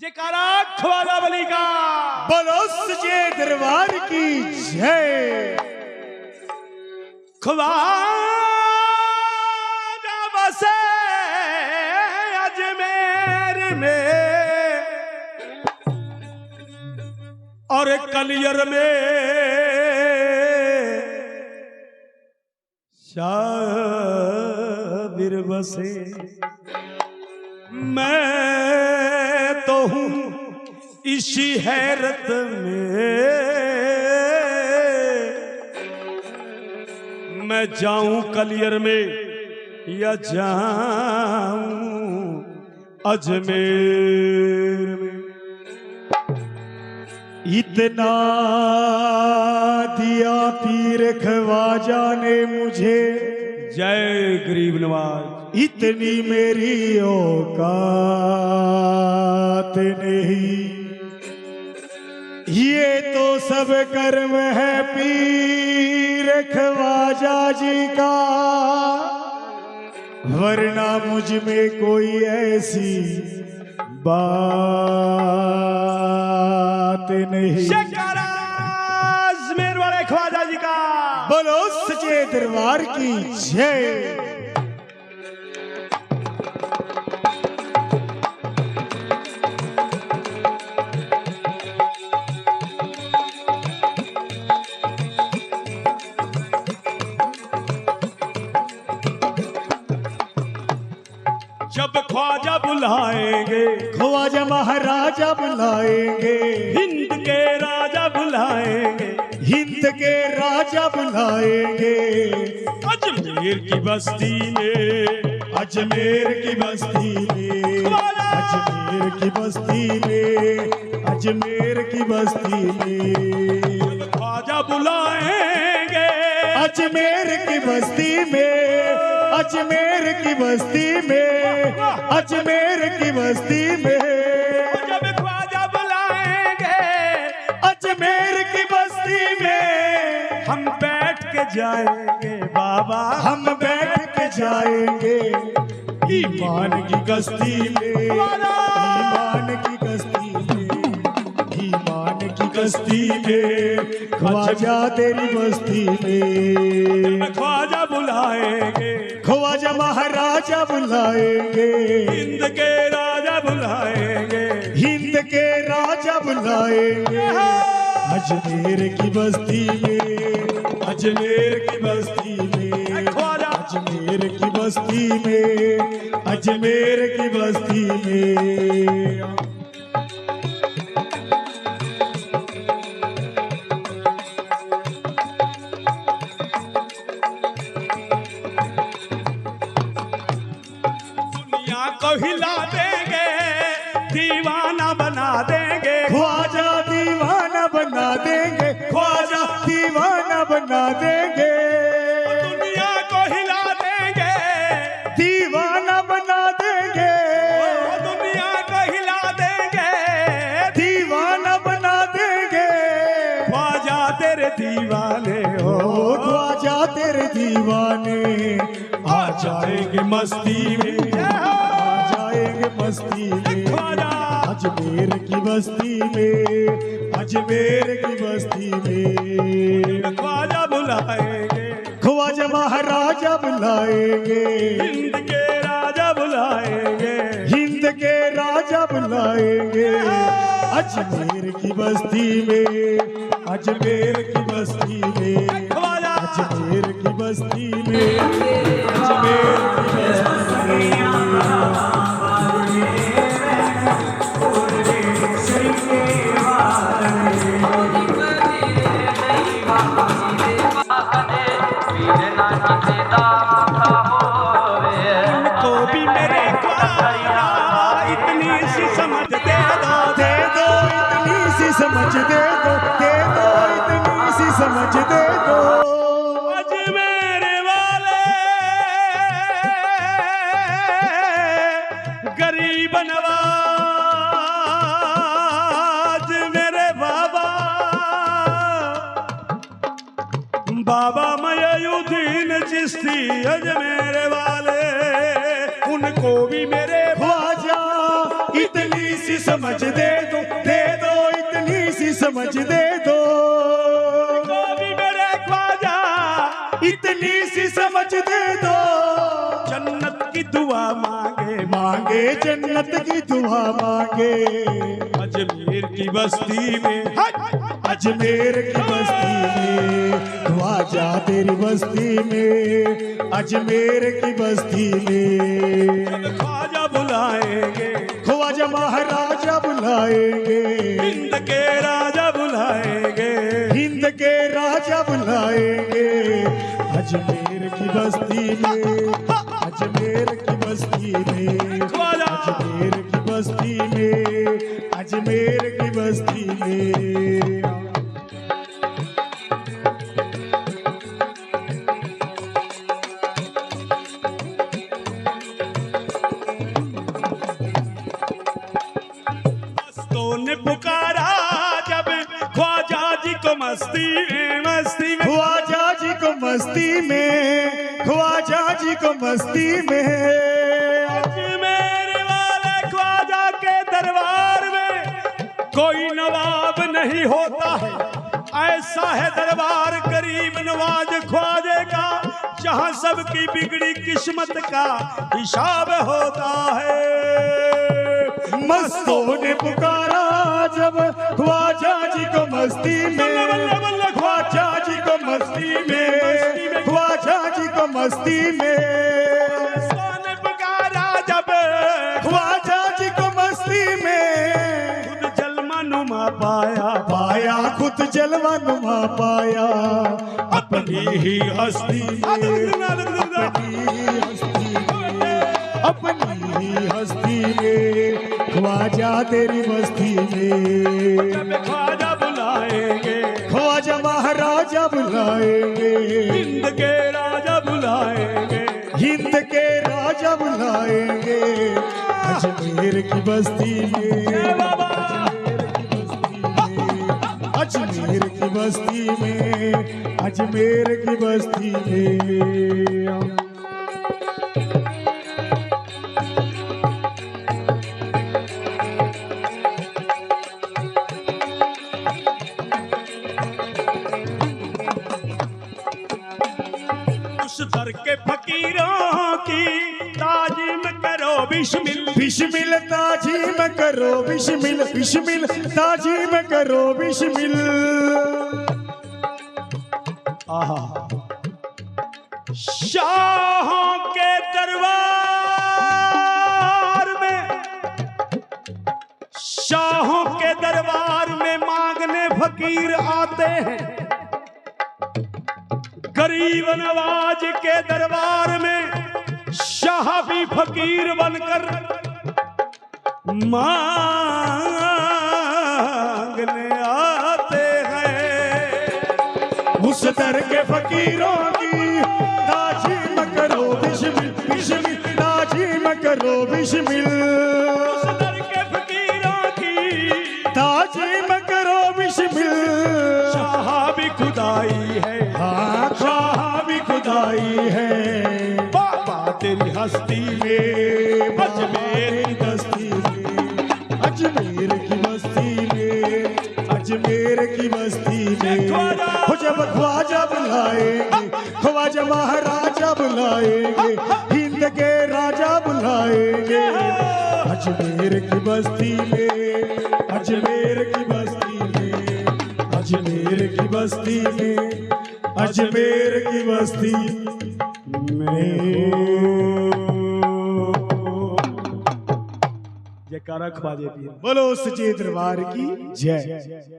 जयकारा ख्वाजा बली का। बोलो सच्चे दरबार की जय। ख्वाजा बसे अजमेर में और कलियर में शाबिर बसे। मैं तो हूँ इसी हैरत में, मैं जाऊं कलियर में या जाऊं अजमेर में। इतना दिया पीर ख्वाजा ने मुझे, जय गरीब नवाज। इतनी मेरी औकात नहीं, ये तो सब कर्म है पीर ख्वाजा जी का, वरना मुझ में कोई ऐसी बात नहीं। जयकारा अजमेर वाले ख्वाजा जी का। बोलो सच्चे दरबार की जय। जब ख्वाजा बुलाएंगे, ख्वाजा महाराजा बुलाएंगे, हिंद के राजा बुलाएंगे, हिंद के राजा बुलाएंगे, अजमेर की बस्ती में, अजमेर की बस्ती में, अजमेर की बस्ती में, अजमेर की बस्ती में ख्वाजा बुलाएंगे, अजमेर की बस्ती में, अजमेर की बस्ती में, अजमेर की बस्ती में। जब ख्वाजा बुलाएंगे, अजमेर की बस्ती में हम बैठ के जाएंगे बाबा, हम बैठ के जाएंगे ईमान की कश्ती में, ईमान की कश्ती में, ईमान की कश्ती में, ख्वाजा तेरी बस्ती में। ख्वाजा बुलाएंगे, ख्वाजा महाराजा बुलाएंगे, हिंद के राजा बुलाएंगे, हिंद के राजा बुलाएंगे, अजमेर की बस्ती में, अजमेर की बस्ती में, ख्वाजा अजमेर की बस्ती में, अजमेर की बस्ती में। दुनिया को हिला देंगे, दीवाना बना देंगे, ख्वाजा दीवाना बना देंगे, ख्वाजा दीवाना बना देंगे, दुनिया को हिला देंगे, दीवाना बना देंगे, दुनिया को हिला देंगे, दीवाना बना देंगे। ख्वाजा तेरे दीवाने हो, ओ ख्वाजा तेरे दीवाने आ जाएंगे मस्ती में, आ जाएंगे मस्ती में, ख्वाजा अजमेर की बस्ती में, अजमेर की बस्ती में। ख्वाजा बुलाएंगे, ख्वाजा महाराजा बुलाएंगे, हिंद के राजा बुलाएंगे, हिंद के राजा बुलाएंगे, अजमेर की बस्ती में, अजमेर की बस्ती में, ख्वाजा अजमेर की बस्ती में, अजमेर की बस्ती में। उनको भी मेरे ख्वाजा इतनी सी समझ दे दो, दे दो इतनी सी समझ दे दो, दे दो इतनी सी समझ दे दो। अजमेर वाले गरीब नवाज मेरे बाबा, बाबा मयूद्दीन चिश्ती अजमेर वाले, उनको भी मेरे ख्वाजा इतनी सी समझ दे दो इतनी सी समझ दे दो कभी मेरे ख्वाजा इतनी सी समझ दे दो जन्नत की दुआ मांगे मांगे जन्नत की दुआ मांगे अजमेर की बस्ती में अजमेर की बस्ती में ख्वाजा तेरी बस्ती में अजमेर की बस्ती में ख्वाजा बुलाएंगे ख्वाजा महाराजा बुलाएंगे हिंद के राजा बुलाएंगे हिंद के राजा बुलाएंगे अजमेर की बस्ती में अजमेर की बस्ती में ख्वाजा अजमेर की बस्ती में अजमेर की बस्ती में मस्तों ने पुकारा जब ख्वाजा जी को मस्ती में ख्वाजा जी को मस्ती में ख्वाजा जी को मस्ती में अजमेर वाले ख्वाजा के दरबार में कोई नवाब नहीं होता है ऐसा है दरबार गरीब नवाज ख्वाजे का जहां सबकी बिगड़ी किस्मत का हिसाब होता है मस्तों ने पुकारा जब ख्वाजा जी को मस्ती में ख्वाजा जी को मस्ती में ख्वाजा जी को मस्ती में ने पुकारा जब ख्वाजा जी को मस्ती में खुद जलमा नुमा पाया पाया खुद जलवा नुमा पाया अपनी ही हस्ती में अपनी ही हस्ती में ख्वाजा तेरी बस्ती में जब ख्वाजा बुलाएंगे ख्वाजा महाराजा बुलाएंगे हिंद के राजा बुलाएंगे हिंद के राजा बुलाएंगे अजमेर की बस्ती में अजमेर की बस्ती में अजमेर की बस्ती में उस दर के फकीरों की ताजीम करो बिस्मिल बिस्मिल ताजीम करो बिस्मिल बिस्मिल ताजीम करो बिस्मिल आहा शाहों के दरबार में मांगने फकीर आते हैं गरीब नवाज के दरबार में शाह भी फकीर बनकर मांगने आते हैं उस दर के फकीरों की ताजीम करो बिस्मिल बिस्मिल ताजीम करो बिस्मिल उस दर के फकीरों की ताजीम करो बिस्मिल शाह भी खुदाई है हाँ शाह भी खुदाई है बाबा तेरी हस्ती में अजमेर की बस्ती में अजमेर की बस्ती में अजमेर की बस्ती में हो जब ख्वाजा बुलाएंगे ख्वाजा महाराजा बुलाएंगे हिंद के राजा बुलाएंगे अजमेर की बस्ती में अजमेर की बस्ती में अजमेर की बस्ती में अजमेर की बस्ती में जयकारा ख्वाजे पीर बोलो सच्चे दरबार की जय।